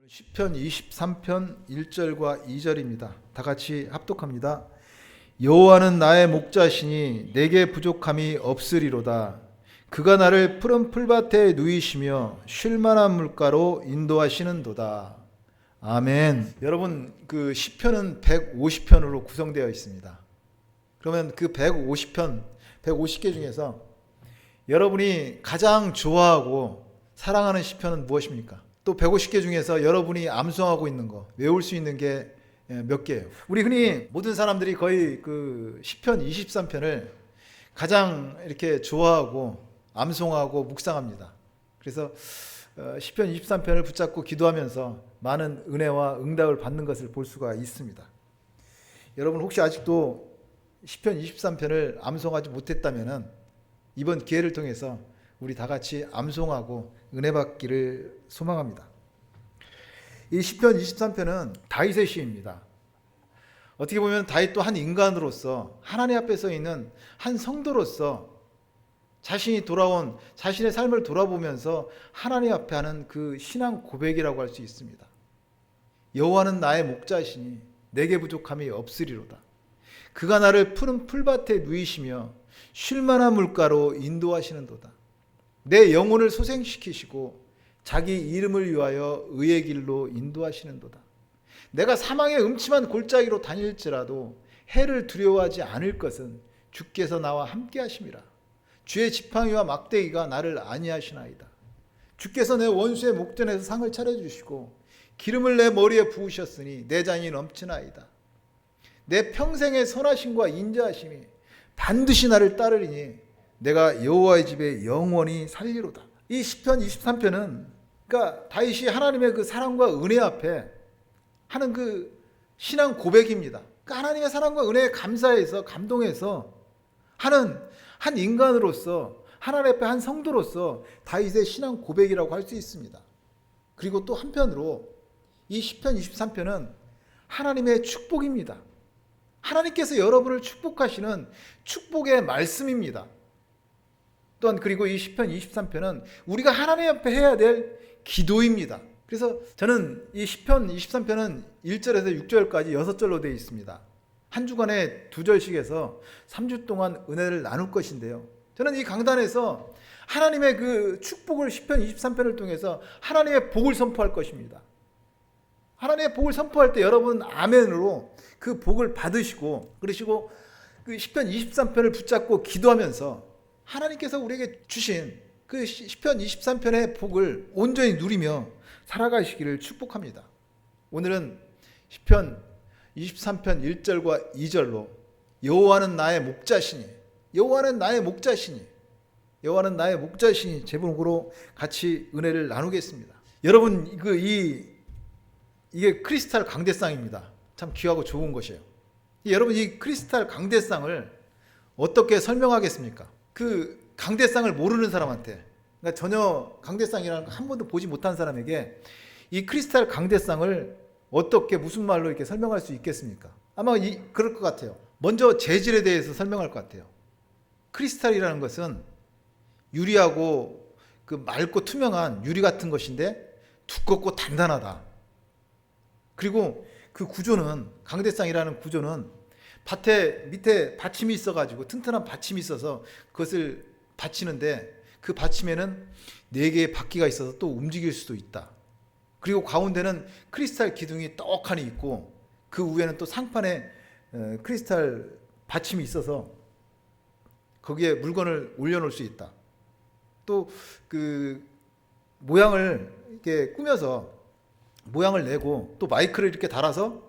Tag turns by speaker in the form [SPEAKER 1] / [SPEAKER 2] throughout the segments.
[SPEAKER 1] 시편 23편 1절과 2절입니다. 다 같이 합독합니다. 여호와는 나의 목자시니 내게 부족함이 없으리로다. 그가 나를 푸른 풀밭에 누이시며 쉴 만한 물가로 인도하시는도다. 아멘. 여러분, 그 시편은 150편으로 구성되어 있습니다. 그러면 그 150편, 150개 중에서 여러분이 가장 좋아하고 사랑하는 시편은 무엇입니까? 또 150개 중에서 여러분이 암송하고 있는 거, 외울 수 있는 게 몇 개예요? 우리 흔히 모든 사람들이 거의 그 시편 23편을 가장 이렇게 좋아하고 암송하고 묵상합니다. 그래서 시편 23편을 붙잡고 기도하면서 많은 은혜와 응답을 받는 것을 볼 수가 있습니다. 여러분 혹시 아직도 시편 23편을 암송하지 못했다면 이번 기회를 통해서 우리 다 같이 암송하고 은혜 받기를 소망합니다. 이 시편 23편은 다윗의 시입니다. 어떻게 보면 다윗도 한 인간으로서 하나님 앞에 서 있는 한 성도로서 자신이 돌아온 자신의 삶을 돌아보면서 하나님 앞에 하는 그 신앙 고백이라고 할 수 있습니다. 여호와는 나의 목자시니 내게 부족함이 없으리로다. 그가 나를 푸른 풀밭에 누이시며 쉴 만한 물가로 인도하시는도다. 내 영혼을 소생시키시고 자기 이름을 위하여 의의 길로 인도하시는도다. 내가 사망의 음침한 골짜기로 다닐지라도 해를 두려워하지 않을 것은 주께서 나와 함께 하심이라. 주의 지팡이와 막대기가 나를 안위하시나이다. 주께서 내 원수의 목전에서 상을 차려주시고 기름을 내 머리에 부으셨으니 내 잔이 넘치나이다. 내 평생의 선하심과 인자하심이 반드시 나를 따르리니 내가 여호와의 집에 영원히 살리로다. 이 시편 23편은 그러니까 다윗이 하나님의 그 사랑과 은혜 앞에 하는 그 신앙 고백입니다. 그러니까 하나님의 사랑과 은혜에 감사해서 감동해서 하는 한 인간으로서 하나님 앞에 한 성도로서 다윗의 신앙 고백이라고 할 수 있습니다. 그리고 또 한편으로 이 시편 23편은 하나님의 축복입니다. 하나님께서 여러분을 축복하시는 축복의 말씀입니다. 또한 그리고 이 시편 23편은 우리가 하나님 앞에 해야 될 기도입니다. 그래서 저는 이 시편 23편은 1절에서 6절까지 6절로 되어 있습니다. 한 주간에 2절씩 해서 3주 동안 은혜를 나눌 것인데요. 저는 이 강단에서 하나님의 그 축복을 시편 23편을 통해서 하나님의 복을 선포할 것입니다. 하나님의 복을 선포할 때 여러분 아멘으로 그 복을 받으시고 그러시고 그 시편 23편을 붙잡고 기도하면서 하나님께서 우리에게 주신 그 시편 23편의 복을 온전히 누리며 살아가시기를 축복합니다. 오늘은 시편 23편 1절과 2절로 여호와는 나의 목자시니 여호와는 나의 목자시니 여호와는 나의 목자시니 제목으로 같이 은혜를 나누겠습니다. 여러분 이게 크리스탈 강대상입니다. 참 귀하고 좋은 것이에요. 여러분 이 크리스탈 강대상을 어떻게 설명하겠습니까? 그 강대상을 모르는 사람한테, 그러니까 전혀 강대상이라는 거 한 번도 보지 못한 사람에게 이 크리스탈 강대상을 어떻게 무슨 말로 이렇게 설명할 수 있겠습니까? 아마 그럴 것 같아요. 먼저 재질에 대해서 설명할 것 같아요. 크리스탈이라는 것은 유리하고 그 맑고 투명한 유리 같은 것인데 두껍고 단단하다. 그리고 그 구조는 강대상이라는 구조는 밭에 밑에 받침이 있어가지고 튼튼한 받침이 있어서 그것을 받치는데 그 받침에는 4개의 바퀴가 있어서 또 움직일 수도 있다. 그리고 가운데는 크리스탈 기둥이 떡하니 있고 그 위에는 또 상판에 크리스탈 받침이 있어서 거기에 물건을 올려놓을 수 있다. 또 그 모양을 이렇게 꾸며서 모양을 내고 또 마이크를 이렇게 달아서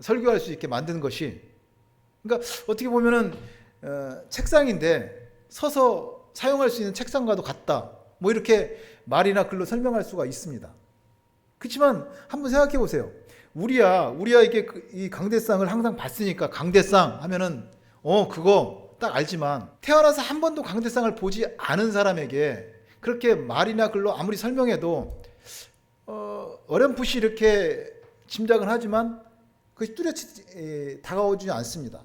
[SPEAKER 1] 설교할 수 있게 만드는 것이, 그러니까 어떻게 보면은 책상인데 서서 사용할 수 있는 책상과도 같다. 뭐 이렇게 말이나 글로 설명할 수가 있습니다. 그렇지만 한번 생각해 보세요. 우리야 이게 이 강대상을 항상 봤으니까 강대상 하면은 그거 딱 알지만 태어나서 한 번도 강대상을 보지 않은 사람에게 그렇게 말이나 글로 아무리 설명해도 어렴풋이 이렇게 짐작은 하지만 그것이 뚜렷이 다가오지 않습니다.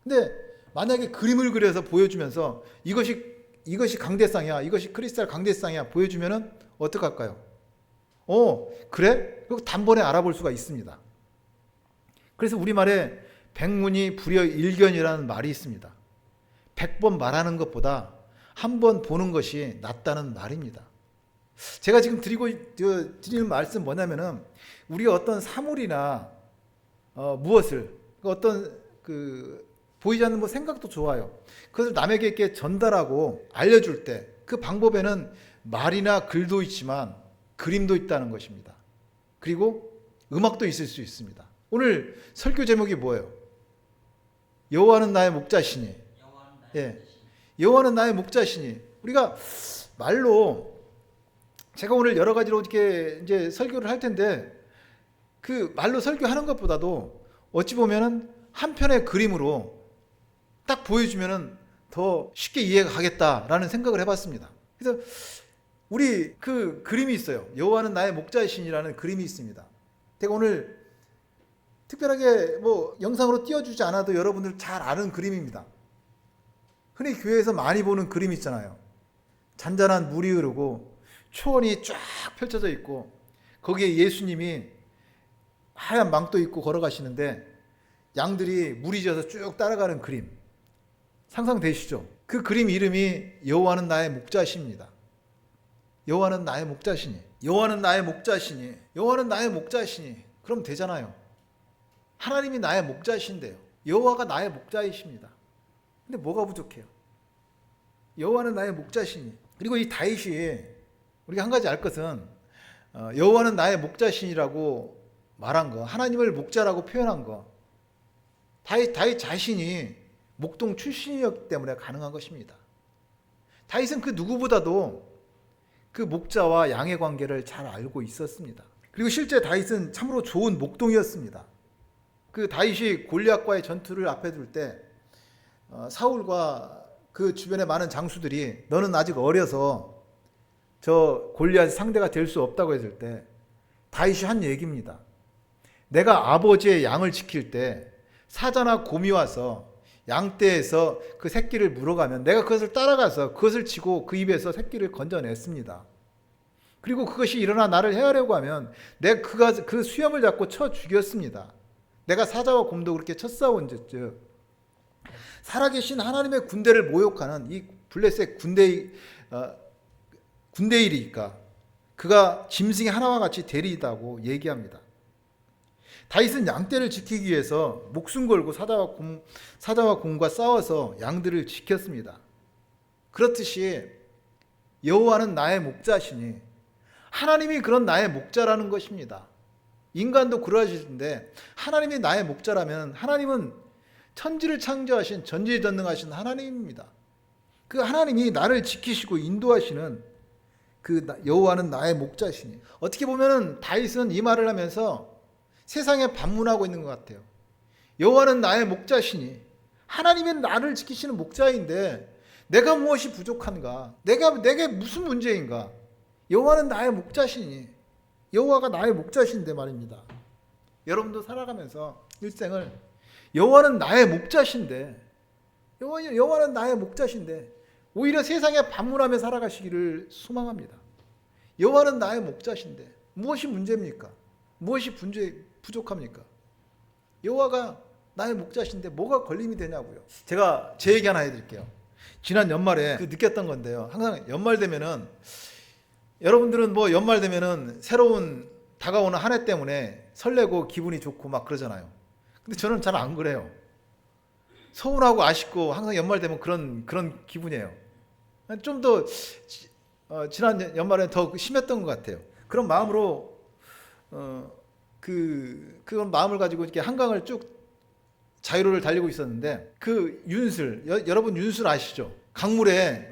[SPEAKER 1] 근데 만약에 그림을 그려서 보여주면서 이것이 강대상이야, 이것이 크리스탈 강대상이야 보여주면은 어떡할까요? 그래? 그거 단번에 알아볼 수가 있습니다. 그래서 우리말에 백문이 불여일견이라는 말이 있습니다. 100번 말하는 것보다 한 번 보는 것이 낫다는 말입니다. 제가 지금 드리는 말씀 뭐냐면은 우리가 어떤 사물이나 무엇을 어떤 보이지 않는 생각도 좋아요. 그것을 남에게 이렇게 전달하고 알려줄 때 그 방법에는 말이나 글도 있지만 그림도 있다는 것입니다. 그리고 음악도 있을 수 있습니다. 오늘 설교 제목이 뭐예요? 여호와는 나의 목자시니. 예, 여호와는 나의 목자시니. 우리가 말로 제가 오늘 여러 가지로 이렇게 이제 설교를 할 텐데 그 말로 설교하는 것보다도 어찌 보면은 한 편의 그림으로 딱 보여주면은 더 쉽게 이해가 가겠다라는 생각을 해봤습니다. 그래서 우리 그 그림이 있어요. 여호와는 나의 목자이시니라는 그림이 있습니다. 제가 오늘 특별하게 영상으로 띄워주지 않아도 여러분들 잘 아는 그림입니다. 흔히 교회에서 많이 보는 그림 있잖아요. 잔잔한 물이 흐르고 초원이 쫙 펼쳐져 있고 거기에 예수님이 하얀 망토 입고 걸어가시는데 양들이 무리지어서 쭉 따라가는 그림 상상되시죠? 그 그림 이름이 여호와는 나의 목자십니다. 여호와는 나의 목자시니. 여호와는 나의 목자시니. 여호와는 나의 목자시니. 그럼 되잖아요. 하나님이 나의 목자신데요. 여호와가 나의 목자이십니다. 근데 뭐가 부족해요? 여호와는 나의 목자시니. 그리고 이 다윗이 우리가 한 가지 알 것은 여호와는 나의 목자신이라고 말한 거, 하나님을 목자라고 표현한 거, 다윗 자신이 목동 출신이었기 때문에 가능한 것입니다. 다윗은 그 누구보다도 그 목자와 양의 관계를 잘 알고 있었습니다. 그리고 실제 다윗은 참으로 좋은 목동이었습니다. 그 다윗이 골리앗과의 전투를 앞에 둘 때 사울과 그 주변의 많은 장수들이 너는 아직 어려서 저 골리앗 상대가 될 수 없다고 했을 때 다윗이 한 얘기입니다. 내가 아버지의 양을 지킬 때 사자나 곰이 와서 양떼에서 그 새끼를 물어가면 내가 그것을 따라가서 그것을 치고 그 입에서 새끼를 건져냈습니다. 그리고 그것이 일어나 나를 해하려고 하면 내가 그 수염을 잡고 쳐 죽였습니다. 내가 사자와 곰도 그렇게 쳤사온 즉 살아계신 하나님의 군대를 모욕하는 이 블레셋 군대일이니까 그가 짐승의 하나와 같이 대리이다고 얘기합니다. 다윗은 양떼를 지키기 위해서 목숨 걸고 사자와 곰과 싸워서 양들을 지켰습니다. 그렇듯이 여호와는 나의 목자시니 하나님이 그런 나의 목자라는 것입니다. 인간도 그러하시는데 하나님이 나의 목자라면 하나님은 천지를 창조하신 전지전능하신 하나님입니다. 그 하나님이 나를 지키시고 인도하시는 그 여호와는 나의 목자시니. 어떻게 보면은 다윗은 이 말을 하면서 세상에 반문하고 있는 것 같아요. 여호와는 나의 목자시니 하나님은 나를 지키시는 목자인데 내가 무엇이 부족한가? 내게 무슨 문제인가? 여호와는 나의 목자시니 여호와가 나의 목자신데 말입니다. 여러분도 살아가면서 일생을 여호와는 나의 목자신데 여호와는 나의 목자신데 오히려 세상에 반문하며 살아가시기를 소망합니다. 여호와는 나의 목자신데 무엇이 문제입니까? 무엇이 부족합니까? 여호와가 나의 목자신데 뭐가 걸림이 되냐고요. 제가 제 얘기 하나 해드릴게요. 지난 연말에 느꼈던 건데요. 항상 연말 되면은 여러분들은 연말 되면은 새로운 다가오는 한 해 때문에 설레고 기분이 좋고 막 그러잖아요. 근데 저는 잘 안 그래요. 서운하고 아쉽고 항상 연말 되면 그런 기분이에요. 좀 더 지난 연말에 더 심했던 것 같아요. 그런 마음으로 그런 마음을 가지고 이렇게 한강을 쭉 자유로를 달리고 있었는데 그 윤슬 여러분 윤슬 아시죠? 강물에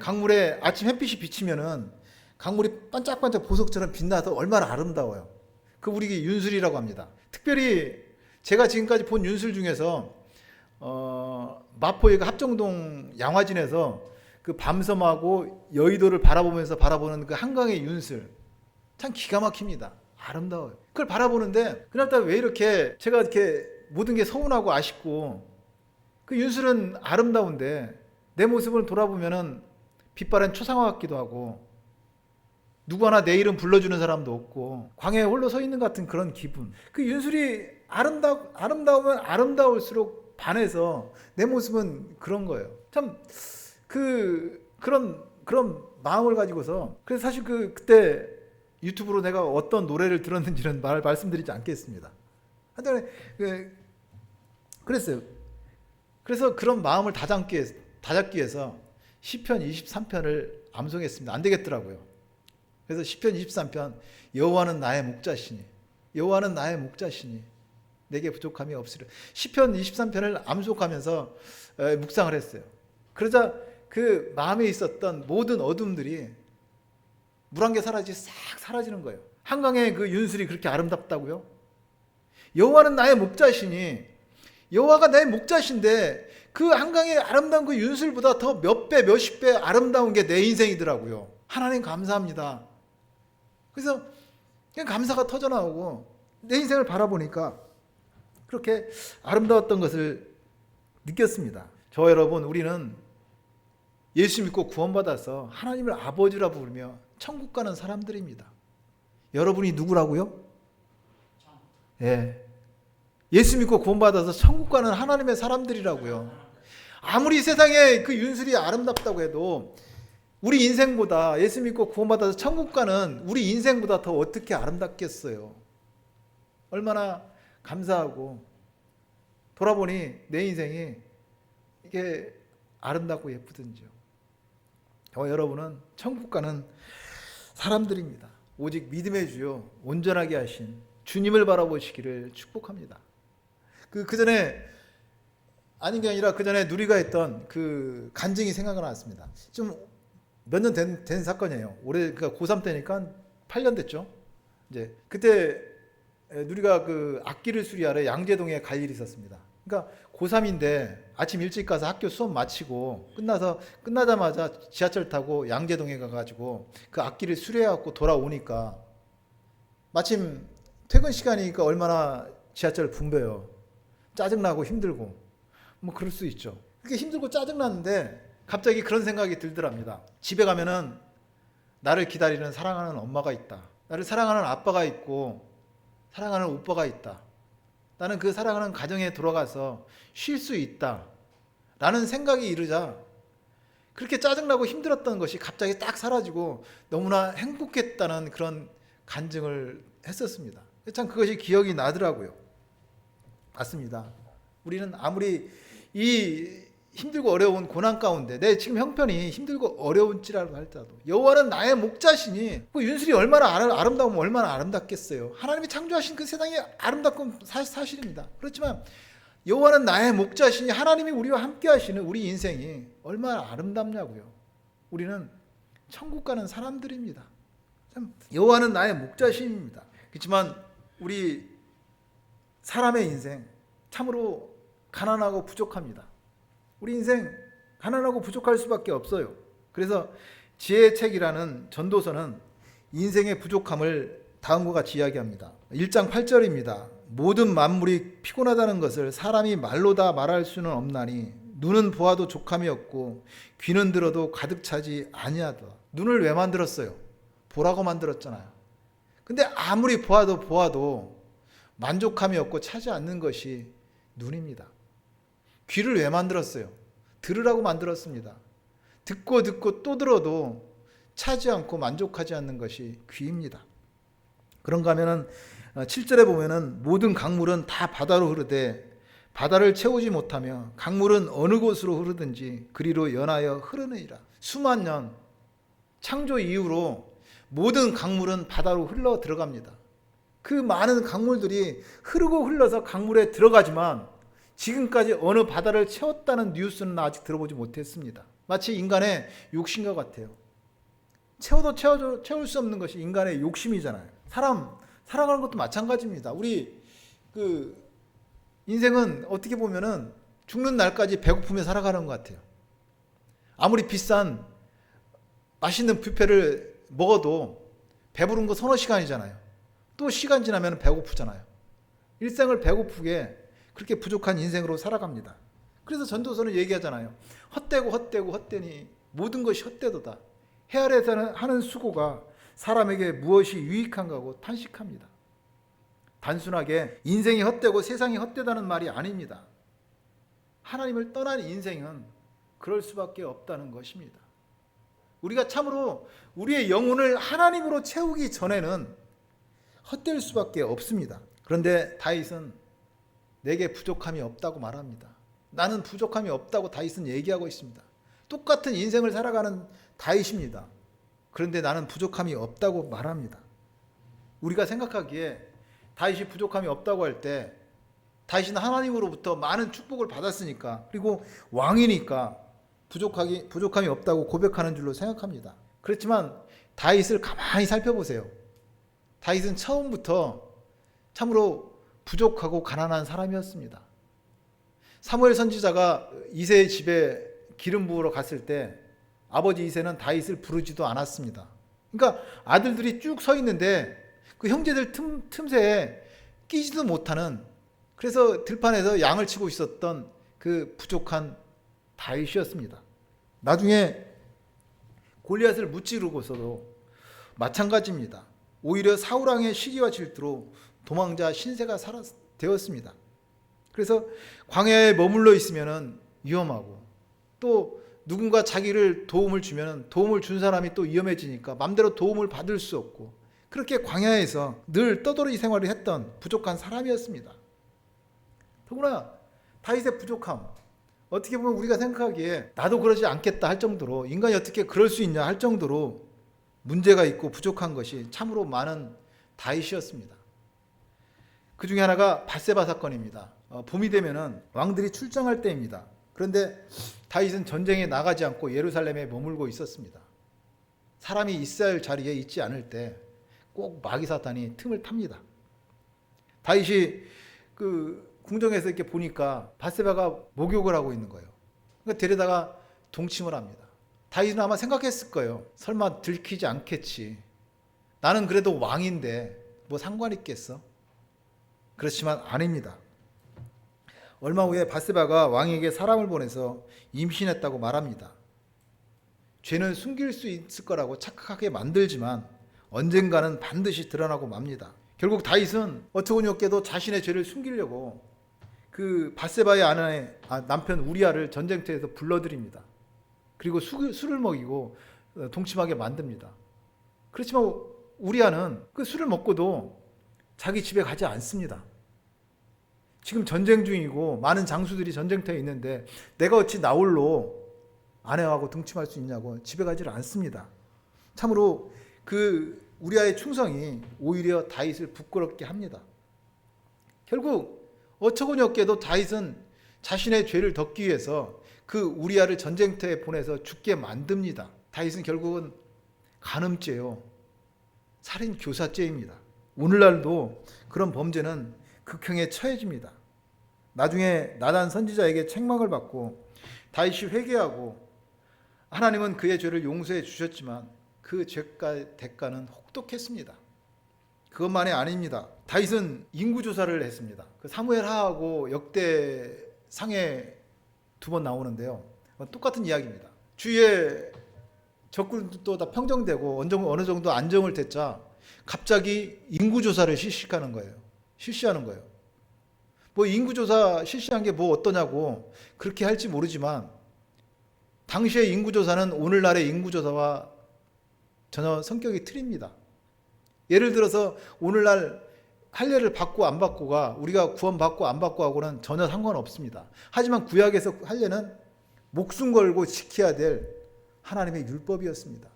[SPEAKER 1] 아침 햇빛이 비치면은 강물이 반짝반짝 보석처럼 빛나서 얼마나 아름다워요. 그 우리 윤슬이라고 합니다. 특별히 제가 지금까지 본 윤슬 중에서 마포의 그 합정동 양화진에서 그 밤섬하고 여의도를 바라보는 그 한강의 윤슬 참 기가 막힙니다. 아름다워요. 그걸 바라보는데 그날따라 왜 이렇게 제가 이렇게 모든 게 서운하고 아쉽고 그 윤슬은 아름다운데 내 모습을 돌아보면은 빛바랜 초상화 같기도 하고 누구 하나 내 이름 불러주는 사람도 없고 광야에 홀로 서 있는 것 같은 그런 기분. 그 윤술이 아름다우면 아름다울수록 반해서 내 모습은 그런 거예요. 참 그런 마음을 가지고서, 그래서 사실 그때 유튜브로 내가 어떤 노래를 들었는지는 말씀드리지 않겠습니다. 하여튼 그랬어요. 그래서 그런 마음을 다잡기 위해서 시편 23편을 암송했습니다. 안 되겠더라고요. 그래서 시편 23편, 여호와는 나의 목자시니, 여호와는 나의 목자시니 내게 부족함이 없으리라. 시편 23편을 암송하면서 묵상을 했어요. 그러자 그 마음에 있었던 모든 어둠들이 물 한 개 사라지지 싹 사라지는 거예요. 한강의 그 윤술이 그렇게 아름답다고요? 여호와는 나의 목자시니, 여호와가 나의 목자신데 그 한강의 아름다운 그 윤술보다 더 몇 배, 몇십 배 아름다운 게 내 인생이더라고요. 하나님 감사합니다. 그래서 그냥 감사가 터져나오고 내 인생을 바라보니까 그렇게 아름다웠던 것을 느꼈습니다. 저 여러분, 우리는 예수 믿고 구원받아서 하나님을 아버지라 부르며 천국 가는 사람들입니다. 여러분이 누구라고요? 예. 예수 믿고 구원받아서 천국 가는 하나님의 사람들이라고요. 아무리 세상에 그 윤술이 아름답다고 해도 우리 인생보다, 예수 믿고 구원받아서 천국 가는 우리 인생보다 더 어떻게 아름답겠어요. 얼마나 감사하고, 돌아보니 내 인생이 이게 아름답고 예쁘든지요. 여러분은 천국 가는 사람들입니다. 오직 믿음의 주요 온전하게 하신 주님을 바라보시기를 축복합니다. 그 전에, 아닌 게 아니라 그 전에 누리가 했던 그 간증이 생각이 났습니다. 좀 몇 년 된 사건이에요. 올해, 그러니까 고3 때니까 8년 됐죠. 이제 그때 누리가 그 악기를 수리하러 양재동에 갈 일이 있었습니다. 그러니까 고3인데 아침 일찍 가서 학교 수업 마치고 끝나자마자 지하철 타고 양재동에 가가지고 그 악기를 수리해갖고 돌아오니까 마침 퇴근 시간이니까 얼마나 지하철 붐벼요. 짜증나고 힘들고 뭐 그럴 수 있죠. 그렇게 힘들고 짜증나는데 갑자기 그런 생각이 들더랍니다. 집에 가면은 나를 기다리는 사랑하는 엄마가 있다. 나를 사랑하는 아빠가 있고 사랑하는 오빠가 있다. 나는 그 사랑하는 가정에 돌아가서 쉴 수 있다. 라는 생각이 이르자 그렇게 짜증나고 힘들었던 것이 갑자기 딱 사라지고 너무나 행복했다는 그런 간증을 했었습니다. 참 그것이 기억이 나더라고요. 맞습니다. 우리는 아무리 이 힘들고 어려운 고난 가운데 내 지금 형편이 힘들고 어려운지라도 할지라도 여호와는 나의 목자시니, 그 윤술이 얼마나 아름다우면 얼마나 아름답겠어요. 하나님이 창조하신 그 세상이 아름답고 사실입니다. 그렇지만 여호와는 나의 목자시니, 하나님이 우리와 함께 하시는 우리 인생이 얼마나 아름답냐고요. 우리는 천국 가는 사람들입니다. 참 여호와는 나의 목자신입니다. 그렇지만 우리 사람의 인생 참으로 가난하고 부족합니다. 우리 인생 가난하고 부족할 수밖에 없어요. 그래서 지혜의 책이라는 전도서는 인생의 부족함을 다음과 같이 이야기합니다. 1장 8절입니다. 모든 만물이 피곤하다는 것을 사람이 말로 다 말할 수는 없나니 눈은 보아도 족함이 없고 귀는 들어도 가득 차지 아니하다. 눈을 왜 만들었어요? 보라고 만들었잖아요. 근데 아무리 보아도 만족함이 없고 차지 않는 것이 눈입니다. 귀를 왜 만들었어요? 들으라고 만들었습니다. 듣고 또 들어도 차지 않고 만족하지 않는 것이 귀입니다. 그런가 하면은 7절에 보면은 모든 강물은 다 바다로 흐르되 바다를 채우지 못하며 강물은 어느 곳으로 흐르든지 그리로 연하여 흐르느니라. 수만 년 창조 이후로 모든 강물은 바다로 흘러 들어갑니다. 그 많은 강물들이 흐르고 흘러서 강물에 들어가지만 지금까지 어느 바다를 채웠다는 뉴스는 아직 들어보지 못했습니다. 마치 인간의 욕심과 같아요. 채워도 채울 수 없는 것이 인간의 욕심이잖아요. 살아가는 것도 마찬가지입니다. 우리 인생은 어떻게 보면은 죽는 날까지 배고프며 살아가는 것 같아요. 아무리 비싼 맛있는 뷔페를 먹어도 배부른 거 서너 시간이잖아요. 또 시간 지나면 배고프잖아요. 일생을 배고프게 그렇게 부족한 인생으로 살아갑니다. 그래서 전도서는 얘기하잖아요. 헛되니 모든 것이 헛되도다. 해 아래서 하는 수고가 사람에게 무엇이 유익한가고 탄식합니다. 단순하게 인생이 헛되고 세상이 헛되다는 말이 아닙니다. 하나님을 떠난 인생은 그럴 수밖에 없다는 것입니다. 우리가 참으로 우리의 영혼을 하나님으로 채우기 전에는 헛될 수밖에 없습니다. 그런데 다윗은 내게 부족함이 없다고 말합니다. 나는 부족함이 없다고 다윗은 얘기하고 있습니다. 똑같은 인생을 살아가는 다윗입니다. 그런데 나는 부족함이 없다고 말합니다. 우리가 생각하기에 다윗이 부족함이 없다고 할 때 다윗은 하나님으로부터 많은 축복을 받았으니까, 그리고 왕이니까 부족함이 없다고 고백하는 줄로 생각합니다. 그렇지만 다윗을 가만히 살펴보세요. 다윗은 처음부터 참으로 부족하고 가난한 사람이었습니다. 사무엘 선지자가 이새의 집에 기름 부으러 갔을 때 아버지 이새는 다윗을 부르지도 않았습니다. 그러니까 아들들이 쭉 서 있는데 그 형제들 틈새에 끼지도 못하는, 그래서 들판에서 양을 치고 있었던 그 부족한 다윗이었습니다. 나중에 골리앗을 무찌르고서도 마찬가지입니다. 오히려 사울 왕의 시기와 질투로 도망자 신세가 되었습니다. 그래서 광야에 머물러 있으면 위험하고, 또 누군가 자기를 도움을 주면 도움을 준 사람이 또 위험해지니까 맘대로 도움을 받을 수 없고, 그렇게 광야에서 늘 떠돌이 생활을 했던 부족한 사람이었습니다. 더구나 다윗의 부족함, 어떻게 보면 우리가 생각하기에 나도 그러지 않겠다 할 정도로, 인간이 어떻게 그럴 수 있냐 할 정도로 문제가 있고 부족한 것이 참으로 많은 다윗이었습니다. 그 중에 하나가 밧세바 사건입니다. 봄이 되면은 왕들이 출정할 때입니다. 그런데 다윗은 전쟁에 나가지 않고 예루살렘에 머물고 있었습니다. 사람이 있어야 할 자리에 있지 않을 때 꼭 마귀 사탄이 틈을 탑니다. 다윗이 그 궁정에서 이렇게 보니까 밧세바가 목욕을 하고 있는 거예요. 그러니까 데려다가 동침을 합니다. 다윗은 아마 생각했을 거예요. 설마 들키지 않겠지. 나는 그래도 왕인데 뭐 상관 있겠어? 그렇지만 아닙니다. 얼마 후에 밧세바가 왕에게 사람을 보내서 임신했다고 말합니다. 죄는 숨길 수 있을 거라고 착각하게 만들지만 언젠가는 반드시 드러나고 맙니다. 결국 다윗은 어처구니 없게도 자신의 죄를 숨기려고 그 밧세바의 남편 우리아를 전쟁터에서 불러들입니다. 그리고 술을 먹이고 동침하게 만듭니다. 그렇지만 우리아는 그 술을 먹고도 자기 집에 가지 않습니다. 지금 전쟁 중이고 많은 장수들이 전쟁터에 있는데 내가 어찌 나홀로 아내하고 동침할 수 있냐고 집에 가지를 않습니다. 참으로 그 우리아의 충성이 오히려 다윗을 부끄럽게 합니다. 결국 어처구니 없게도 다윗은 자신의 죄를 덮기 위해서 그 우리아를 전쟁터에 보내서 죽게 만듭니다. 다윗은 결국은 간음죄요, 살인 교사죄입니다. 오늘날도 그런 범죄는 극형에 처해집니다. 나중에 나단 선지자에게 책망을 받고 다윗이 회개하고 하나님은 그의 죄를 용서해 주셨지만 그 죄가 대가는 혹독했습니다. 그것만이 아닙니다. 다윗은 인구조사를 했습니다. 그 사무엘하하고 역대상에 2번 나오는데요. 똑같은 이야기입니다. 주위에 적군도 다 평정되고 어느 정도 안정을 되자 갑자기 인구조사를 실시하는 거예요. 뭐 인구조사 실시한 게 뭐 어떠냐고 그렇게 할지 모르지만 당시의 인구조사는 오늘날의 인구조사와 전혀 성격이 틀립니다. 예를 들어서 오늘날 할례를 받고 안 받고가 우리가 구원받고 안 받고 하고는 전혀 상관없습니다. 하지만 구약에서 할례는 목숨 걸고 지켜야 될 하나님의 율법이었습니다.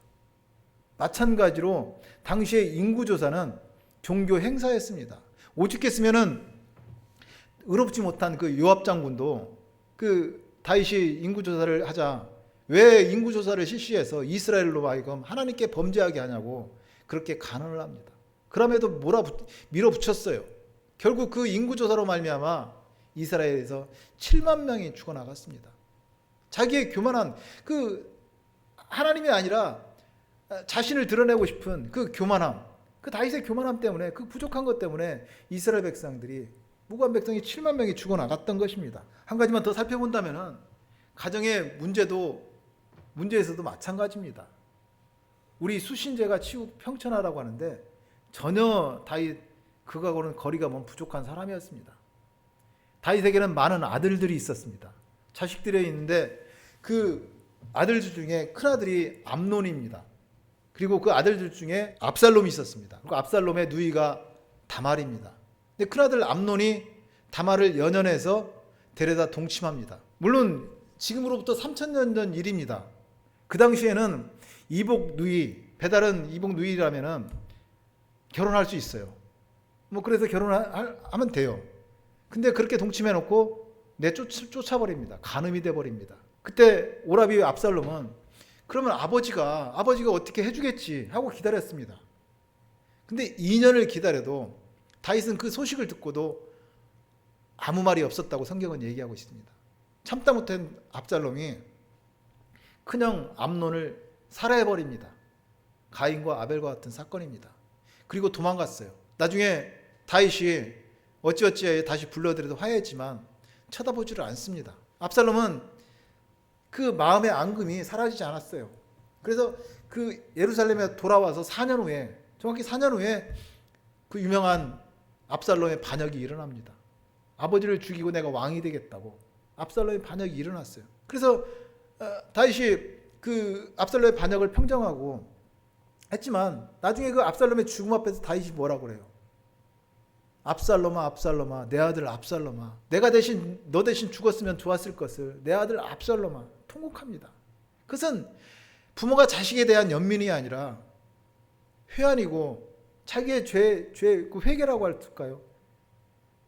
[SPEAKER 1] 마찬가지로 당시의 인구조사는 종교 행사였습니다. 오죽했으면은 의롭지 못한 그 요압 장군도 그 다윗이 인구조사를 하자 왜 인구조사를 실시해서 이스라엘로 하여금 하나님께 범죄하게 하냐고 그렇게 간언을 합니다. 그럼에도 밀어붙였어요. 결국 그 인구조사로 말미암아 이스라엘에서 7만 명이 죽어나갔습니다. 자기의 교만한 그 하나님이 아니라 자신을 드러내고 싶은 그 교만함, 그 다윗의 교만함 때문에, 그 부족한 것 때문에 이스라엘 백성들이, 무고한 백성이 7만 명이 죽어나갔던 것입니다. 한 가지만 더 살펴본다면 가정의 문제에서도 마찬가지입니다. 우리 수신제가 치국 평천하라고 하는데 전혀 다윗 그거하고는 거리가 먼 부족한 사람이었습니다. 다윗에게는 많은 아들들이 있었습니다. 자식들이 있는데 그 아들들 중에 큰아들이 암논입니다. 그리고 그 아들들 중에 압살롬이 있었습니다. 그리고 압살롬의 누이가 다말입니다. 근데 큰아들 암논이 다말을 연연해서 데려다 동침합니다. 물론 지금으로부터 3000년 전 일입니다. 그 당시에는 이복 누이, 배다른 이복 누이라면은 결혼할 수 있어요. 뭐 그래서 결혼하면 돼요. 근데 그렇게 동침해놓고 쫓아버립니다. 간음이 돼버립니다. 그때 오라비 압살롬은 그러면 아버지가 어떻게 해주겠지 하고 기다렸습니다. 근데 2년을 기다려도 다윗은 그 소식을 듣고도 아무 말이 없었다고 성경은 얘기하고 있습니다. 참다 못한 압살롬이 큰형 암논을 살해해버립니다. 가인과 아벨과 같은 사건입니다. 그리고 도망갔어요. 나중에 다윗이 어찌어찌 다시 불러들여도 화해했지만 쳐다보지를 않습니다. 압살롬은 그 마음의 앙금이 사라지지 않았어요. 그래서 그 예루살렘에 돌아와서 4년 후에, 정확히 4년 후에 그 유명한 압살롬의 반역이 일어납니다. 아버지를 죽이고 내가 왕이 되겠다고 압살롬의 반역이 일어났어요. 그래서 다윗이 그 압살롬의 반역을 평정하고 했지만 나중에 그 압살롬의 죽음 앞에서 다윗이 뭐라고 그래요? 압살롬아 압살롬아 내 아들 압살롬아 내가 대신 너 대신 죽었으면 좋았을 것을 내 아들 압살롬아 통곡합니다. 그것은 부모가 자식에 대한 연민이 아니라 회한이고 자기의 그 회개라고 할까요?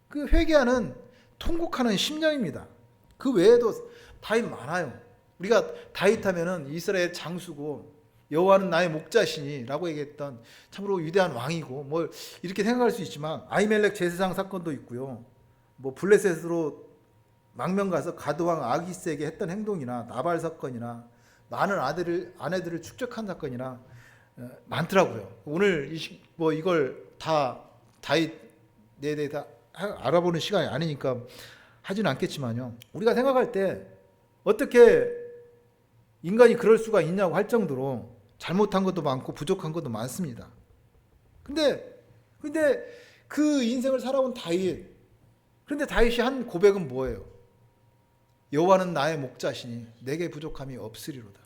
[SPEAKER 1] 그 회개하는 통곡하는 심령입니다. 그 외에도 다윗 많아요. 우리가 다윗 하면은 이스라엘 장수고 여호와는 나의 목자시니라고 얘기했던 참으로 위대한 왕이고 뭐 이렇게 생각할 수 있지만 아히멜렉 제사장 사건도 있고요. 뭐 블레셋으로 망명 가서 가드왕 아기스에게 했던 행동이나 나발 사건이나 많은 아내들을 축적한 사건이나 많더라고요. 오늘 뭐 이걸 다 다윗에 대해 다 알아보는 시간이 아니니까 하지는 않겠지만요. 우리가 생각할 때 어떻게 인간이 그럴 수가 있냐고 할 정도로 잘못한 것도 많고 부족한 것도 많습니다. 근데 그 인생을 살아온 다윗, 그런데 다윗이 한 고백은 뭐예요? 여호와는 나의 목자시니 내게 부족함이 없으리로다.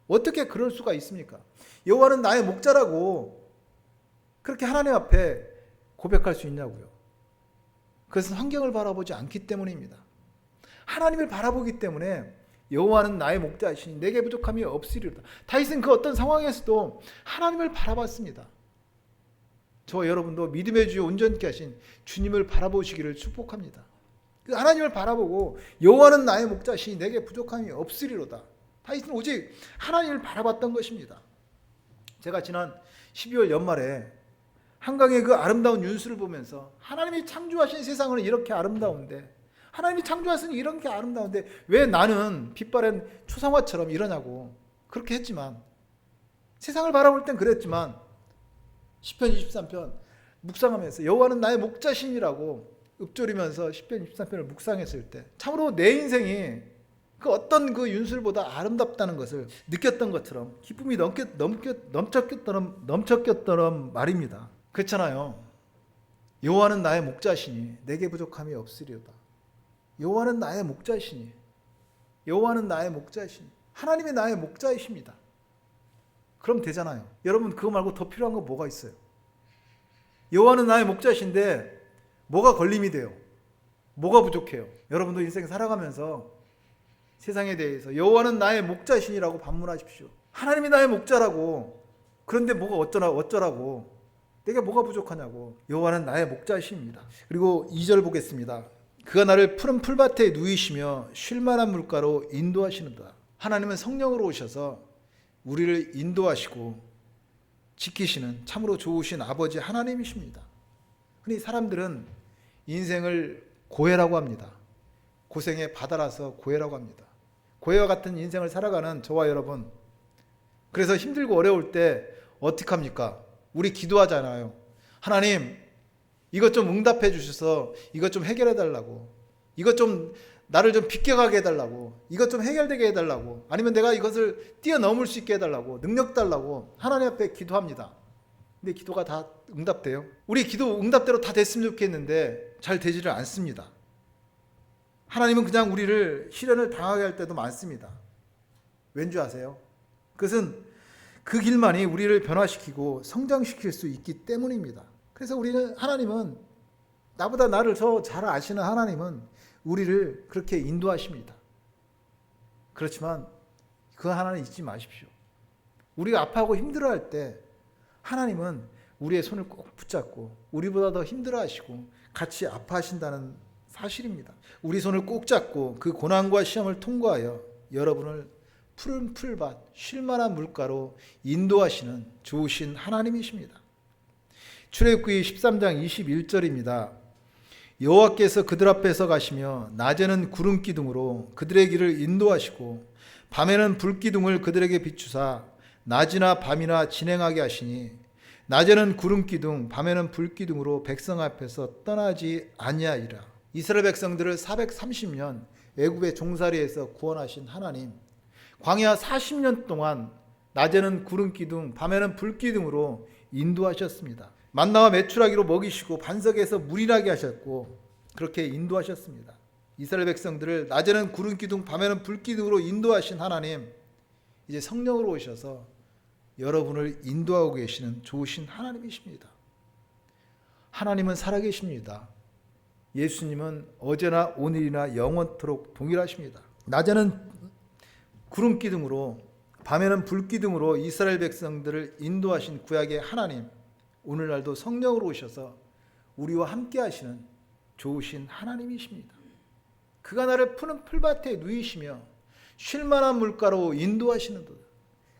[SPEAKER 1] 어떻게 그럴 수가 있습니까? 여호와는 나의 목자라고 그렇게 하나님 앞에 고백할 수 있냐고요. 그것은 환경을 바라보지 않기 때문입니다. 하나님을 바라보기 때문에 여호와는 나의 목자이시니 내게 부족함이 없으리로다. 다윗은 그 어떤 상황에서도 하나님을 바라봤습니다. 저와 여러분도 믿음의 주여 온전케 하신 주님을 바라보시기를 축복합니다. 그 하나님을 바라보고 여호와는 나의 목자시니 내게 부족함이 없으리로다. 다윗은 오직 하나님을 바라봤던 것입니다. 제가 지난 12월 연말에 한강의 그 아름다운 윤수를 보면서 하나님이 창조하신 세상은 이렇게 아름다운데 하나님이 창조하신 이렇게 아름다운데 왜 나는 빛바랜 초상화처럼 이러냐고 그렇게 했지만 세상을 바라볼 땐 그랬지만 시편 23편 묵상하면서 여호와는 나의 목자신이라고 읊조리면서 시편 23편을 묵상했을 때 참으로 내 인생이 그 어떤 그 윤술보다 아름답다는 것을 느꼈던 것처럼 기쁨이 넘쳤겠다는 말입니다. 그렇잖아요. 여호와는 나의 목자시니 내게 부족함이 없으리로다. 여호와는 나의 목자시니 여호와는 나의 목자시니 하나님이 나의 목자이십니다. 그럼 되잖아요. 여러분 그거 말고 더 필요한 건 뭐가 있어요? 여호와는 나의 목자신데 뭐가 걸림이 돼요? 뭐가 부족해요? 여러분도 인생 살아가면서 세상에 대해서 여호와는 나의 목자신이라고 반문하십시오. 하나님이 나의 목자라고. 그런데 뭐가 어쩌라고. 내가 뭐가 부족하냐고. 여호와는 나의 목자신입니다. 그리고 2절 보겠습니다. 그가 나를 푸른 풀밭에 누이시며 쉴만한 물가로 인도하시는도다. 하나님은 성령으로 오셔서 우리를 인도하시고 지키시는 참으로 좋으신 아버지 하나님이십니다. 흔히 사람들은 인생을 고해라고 합니다. 고생의 바다라서 고해라고 합니다. 고해와 같은 인생을 살아가는 저와 여러분, 그래서 힘들고 어려울 때 어떻게 합니까? 우리 기도하잖아요. 하나님 이것 좀 응답해 주셔서 이것 좀 해결해 달라고, 이것 좀 나를 좀 비껴가게 해달라고, 이것 좀 해결되게 해달라고, 아니면 내가 이것을 뛰어넘을 수 있게 해달라고, 능력 달라고 하나님 앞에 기도합니다. 근데 기도가 다 응답돼요? 우리 기도 응답대로 다 됐으면 좋겠는데 잘 되지를 않습니다. 하나님은 그냥 우리를 시련을 당하게 할 때도 많습니다. 왠지 아세요? 그것은 그 길만이 우리를 변화시키고 성장시킬 수 있기 때문입니다. 그래서 하나님은, 나보다 나를 더 잘 아시는 하나님은 우리를 그렇게 인도하십니다. 그렇지만 그 하나님 잊지 마십시오. 우리가 아파하고 힘들어할 때 하나님은 우리의 손을 꼭 붙잡고 우리보다 더 힘들어하시고 같이 아파하신다는 사실입니다. 우리 손을 꼭 잡고 그 고난과 시험을 통과하여 여러분을 푸른 풀밭, 쉴만한 물가로 인도하시는 좋으신 하나님이십니다. 출애굽기 13장 21절입니다. 여호와께서 그들 앞에서 가시며 낮에는 구름 기둥으로 그들의 길을 인도하시고 밤에는 불 기둥을 그들에게 비추사 낮이나 밤이나 진행하게 하시니 낮에는 구름 기둥 밤에는 불 기둥으로 백성 앞에서 떠나지 아니하리라. 이스라엘 백성들을 430년 애굽의 종살이에서 구원하신 하나님, 광야 40년 동안 낮에는 구름 기둥 밤에는 불 기둥으로 인도하셨습니다. 만나와 메추라기로 먹이시고 반석에서 물이 나게 하셨고 그렇게 인도하셨습니다. 이스라엘 백성들을 낮에는 구름 기둥 밤에는 불 기둥으로 인도하신 하나님, 이제 성령으로 오셔서 여러분을 인도하고 계시는 좋으신 하나님이십니다. 하나님은 살아계십니다. 예수님은 어제나 오늘이나 영원토록 동일하십니다. 낮에는 구름 기둥으로 밤에는 불 기둥으로 이스라엘 백성들을 인도하신 구약의 하나님, 오늘날도 성령으로 오셔서 우리와 함께 하시는 좋으신 하나님이십니다. 그가 나를 푸른 풀밭에 누이시며 쉴만한 물가로 인도하시는도다.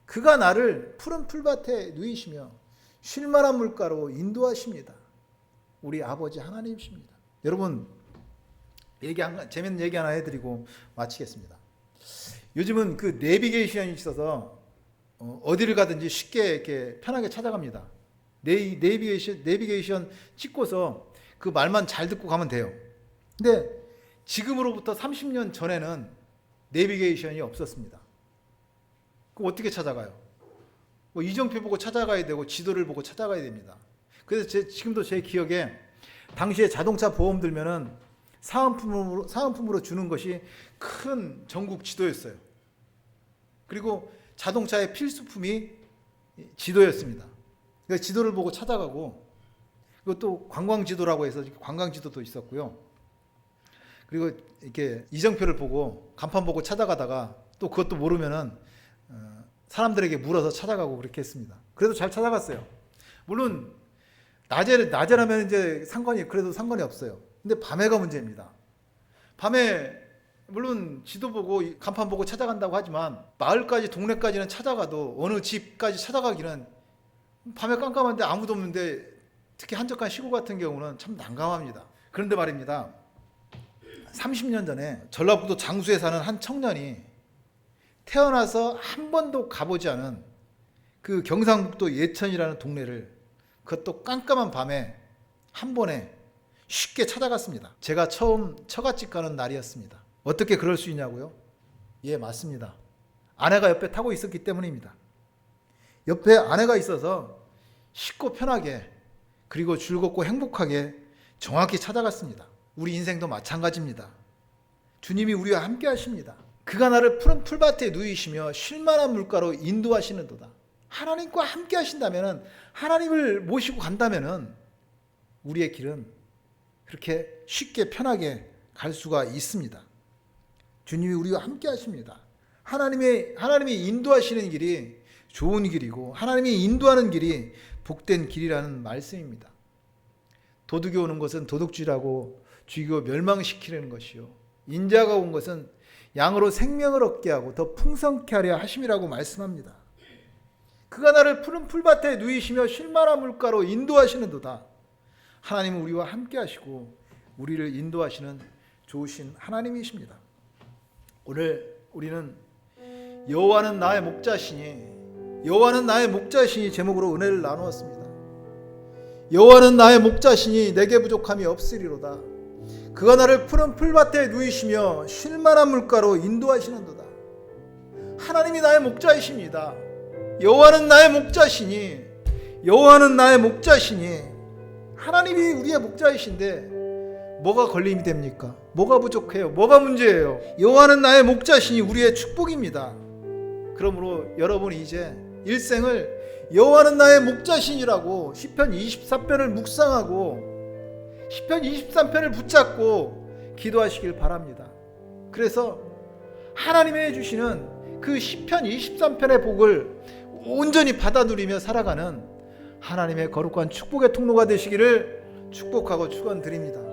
[SPEAKER 1] 그가 나를 푸른 풀밭에 누이시며 쉴만한 물가로 인도하십니다. 우리 아버지 하나님이십니다. 여러분, 재밌는 얘기 하나 해드리고 마치겠습니다. 요즘은 그 내비게이션이 있어서 어디를 가든지 쉽게 이렇게 편하게 찾아갑니다. 내비게이션 찍고서 그 말만 잘 듣고 가면 돼요. 근데 지금으로부터 30년 전에는 내비게이션이 없었습니다. 그럼 어떻게 찾아가요? 이정표 보고 찾아가야 되고 지도를 보고 찾아가야 됩니다. 그래서 지금도 제 기억에 당시에 자동차 보험 들면은 사은품으로 주는 것이 큰 전국 지도였어요. 그리고 자동차의 필수품이 지도였습니다. 그래서 지도를 보고 찾아가고, 그리고 또 관광지도라고 해서 관광지도도 있었고요. 그리고 이렇게 이정표를 보고 간판 보고 찾아가다가 또 그것도 모르면은 사람들에게 물어서 찾아가고 그렇게 했습니다. 그래도 잘 찾아갔어요. 물론 낮에라면 이제 그래도 상관이 없어요. 근데 밤에가 문제입니다. 밤에 물론 지도 보고 간판 보고 찾아간다고 하지만 마을까지 동네까지는 찾아가도 어느 집까지 찾아가기는 밤에 깜깜한데 아무도 없는데, 특히 한적한 시골 같은 경우는 참 난감합니다. 그런데 말입니다. 30년 전에 전라북도 장수에 사는 한 청년이 태어나서 한 번도 가보지 않은 그 경상북도 예천이라는 동네를, 그것도 깜깜한 밤에 한 번에 쉽게 찾아갔습니다. 제가 처음 처갓집 가는 날이었습니다. 어떻게 그럴 수 있냐고요? 예, 맞습니다. 아내가 옆에 타고 있었기 때문입니다. 옆에 아내가 있어서 쉽고 편하게, 그리고 즐겁고 행복하게 정확히 찾아갔습니다. 우리 인생도 마찬가지입니다. 주님이 우리와 함께 하십니다. 그가 나를 푸른 풀밭에 누이시며 쉴만한 물가로 인도하시는도다. 하나님과 함께 하신다면, 하나님을 모시고 간다면 우리의 길은 그렇게 쉽게 편하게 갈 수가 있습니다. 주님이 우리와 함께 하십니다. 하나님이 인도하시는 길이 좋은 길이고 하나님이 인도하는 길이 복된 길이라는 말씀입니다. 도둑이 오는 것은 도둑질하고 죽이고 멸망시키려는 것이요, 인자가 온 것은 양으로 생명을 얻게 하고 더 풍성케 하려 하심이라고 말씀합니다. 그가 나를 푸른 풀밭에 누이시며 쉴만한 물가로 인도하시는도다. 하나님은 우리와 함께 하시고 우리를 인도하시는 좋으신 하나님이십니다. 오늘 우리는 여호와는 나의 목자시니 제목으로 은혜를 나누었습니다. 여호와는 나의 목자시니 내게 부족함이 없으리로다. 그가 나를 푸른 풀밭에 누이시며 쉴만한 물가로 인도하시는도다. 하나님이 나의 목자이십니다. 여호와는 나의 목자시니, 여호와는 나의 목자시니, 하나님이 우리의 목자이신데 뭐가 걸림이 됩니까? 뭐가 부족해요? 뭐가 문제예요? 여호와는 나의 목자시니 우리의 축복입니다. 그러므로 여러분이 이제 일생을 여호와는 나의 목자신이라고 시편 24편을 묵상하고 시편 23편을 붙잡고 기도하시길 바랍니다. 그래서 하나님이 해주시는 그 시편 23편의 복을 온전히 받아 누리며 살아가는 하나님의 거룩한 축복의 통로가 되시기를 축복하고 축원드립니다.